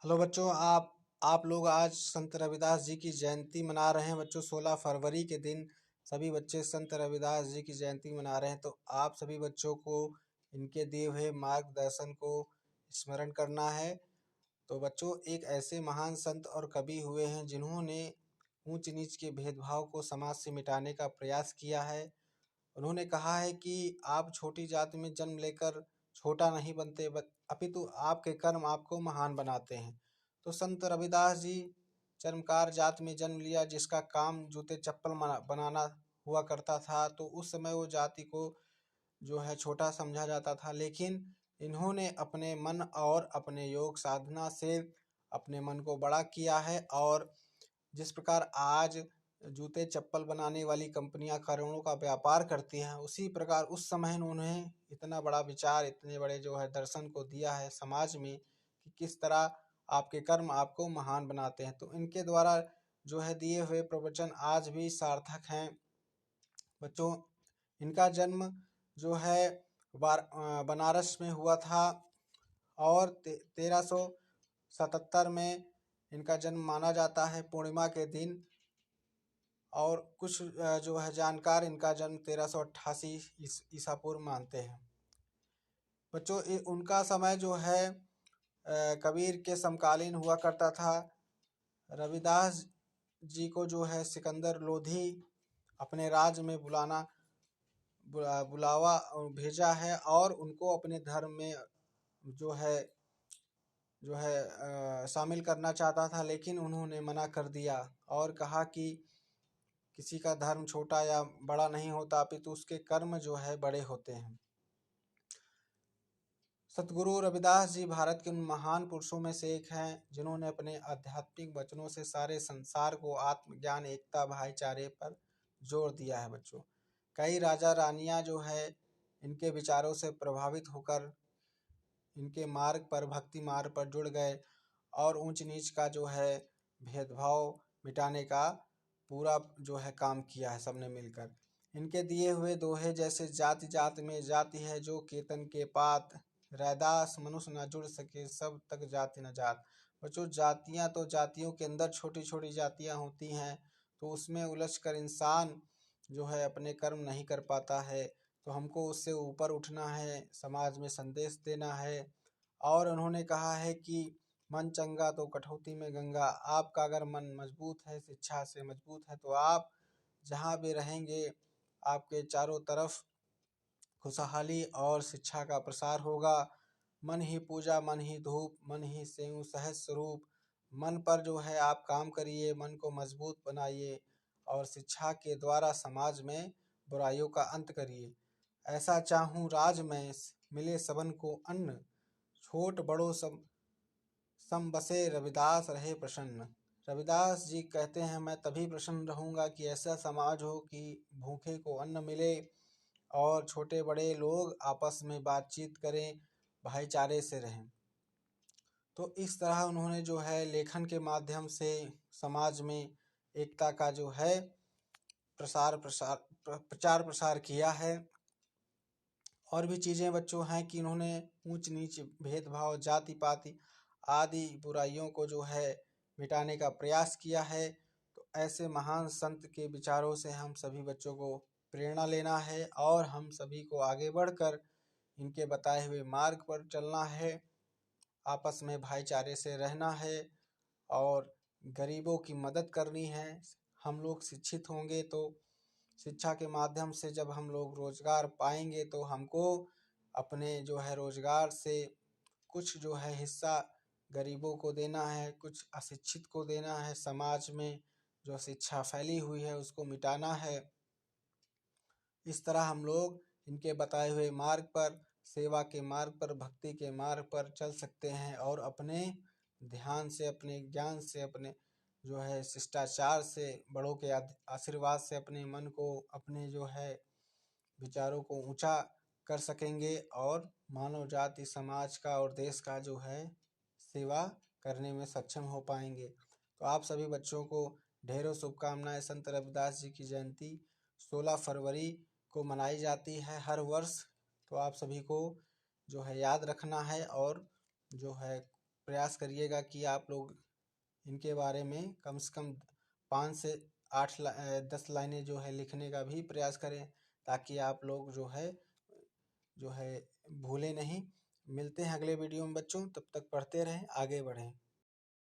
Hello बच्चों, आप लोग आज संत रविदास जी की जयंती मना रहे हैं। बच्चों, 16 फरवरी के दिन सभी बच्चे संत रविदास जी की जयंती मना रहे हैं। तो आप सभी बच्चों को इनके दिए हुए मार्गदर्शन को स्मरण करना है। तो बच्चों, एक ऐसे महान संत और कवि हुए हैं जिन्होंने ऊंच नीच के भेदभाव को समाज से मिटाने का प्रयास किया है। उन्होंने कहा है कि आप छोटी जाति में जन्म लेकर छोटा नहीं बनते, अपितु आपके कर्म आपको महान बनाते हैं। तो संत रविदास जी चर्मकार जात में जन्म लिया, जिसका काम जूते चप्पल बनाना हुआ करता था। तो उस समय वो जाति को जो है छोटा समझा जाता था, लेकिन इन्होंने अपने मन और अपने योग साधना से अपने मन को बड़ा किया है। और जिस प्रकार आज जूते चप्पल बनाने वाली कंपनियां करोड़ों का व्यापार करती हैं, उसी प्रकार उस समय उन्होंने इतना बड़ा विचार, इतने बड़े जो है दर्शन को दिया है समाज में कि किस तरह आपके कर्म आपको महान बनाते हैं। तो इनके द्वारा जो है दिए हुए प्रवचन आज भी सार्थक हैं। बच्चों, इनका जन्म जो है बनारस में हुआ था और 1377 में इनका जन्म माना जाता है, पूर्णिमा के दिन। और कुछ जो है जानकार इनका जन्म 1388 ईसा पूर्व मानते हैं। बच्चों, उनका समय जो है कबीर के समकालीन हुआ करता था। रविदास जी को जो है सिकंदर लोधी अपने राज्य में बुलावा भेजा है और उनको अपने धर्म में जो है शामिल करना चाहता था, लेकिन उन्होंने मना कर दिया और कहा कि किसी का धर्म छोटा या बड़ा नहीं होता, अपितु उसके कर्म जो है बड़े होते हैं। सतगुरु रविदास जी भारत के उन महान पुरुषों में से एक हैं जिन्होंने अपने आध्यात्मिक वचनों से सारे संसार को आत्मज्ञान, एकता, भाईचारे पर जोर दिया है। बच्चों, कई राजा रानियां जो है इनके विचारों से प्रभावित होकर इनके मार्ग पर, भक्ति मार्ग पर जुड़ गए और ऊंच नीच का जो है भेदभाव मिटाने का पूरा जो है काम किया है सबने मिलकर। इनके दिए हुए दोहे जैसे जाति जात में जाति है जो केतन के पात, रैदास मनुष्य न जुड़ सके सब तक जाति न जात। बच्चों, जातियां तो जातियों के अंदर छोटी छोटी जातियां होती हैं, तो उसमें उलझ कर इंसान जो है अपने कर्म नहीं कर पाता है। तो हमको उससे ऊपर उठना है, समाज में संदेश देना है। और उन्होंने कहा है कि मन चंगा तो कठौती में गंगा। आपका अगर मन मजबूत है, शिक्षा से मजबूत है, तो आप जहाँ भी रहेंगे आपके चारों तरफ खुशहाली और शिक्षा का प्रसार होगा। मन ही पूजा, मन ही धूप, मन ही सेऊ सहज स्वरूप। मन पर जो है आप काम करिए, मन को मजबूत बनाइए और शिक्षा के द्वारा समाज में बुराइयों का अंत करिए। ऐसा चाहूँ राज में मिले सबन को अन्न, छोट बड़ों सब सम बसे रविदास रहे प्रसन्न। रविदास जी कहते हैं, मैं तभी प्रसन्न रहूंगा कि ऐसा समाज हो कि भूखे को अन्न मिले और छोटे बड़े लोग आपस में बातचीत करें, भाईचारे से रहें। तो इस तरह उन्होंने जो है लेखन के माध्यम से समाज में एकता का जो है प्रचार प्रसार किया है। और भी चीज़ें बच्चों हैं कि इन्होंने ऊंच नीच, भेदभाव, जाति पाति आदि बुराइयों को जो है मिटाने का प्रयास किया है। तो ऐसे महान संत के विचारों से हम सभी बच्चों को प्रेरणा लेना है और हम सभी को आगे बढ़कर इनके बताए हुए मार्ग पर चलना है, आपस में भाईचारे से रहना है और गरीबों की मदद करनी है। हम लोग शिक्षित होंगे तो शिक्षा के माध्यम से जब हम लोग रोजगार पाएंगे तो हमको अपने जो है रोजगार से कुछ जो है हिस्सा गरीबों को देना है, कुछ अशिक्षित को देना है। समाज में जो शिक्षा फैली हुई है उसको मिटाना है। इस तरह हम लोग इनके बताए हुए मार्ग पर, सेवा के मार्ग पर, भक्ति के मार्ग पर चल सकते हैं और अपने ध्यान से, अपने ज्ञान से, अपने जो है शिष्टाचार से, बड़ों के आशीर्वाद से अपने मन को, अपने जो है विचारों को ऊंचा कर सकेंगे और मानव जाति, समाज का और देश का जो है सेवा करने में सक्षम हो पाएंगे। तो आप सभी बच्चों को ढेरों शुभकामनाएं। संत रविदास जी की जयंती 16 फरवरी को मनाई जाती है हर वर्ष। तो आप सभी को जो है याद रखना है और जो है प्रयास करिएगा कि आप लोग इनके बारे में कम से कम 5 से 10 लाइनें जो है लिखने का भी प्रयास करें, ताकि आप लोग जो है भूले नहीं। मिलते हैं अगले वीडियो में बच्चों, तब तक पढ़ते रहें, आगे बढ़ें।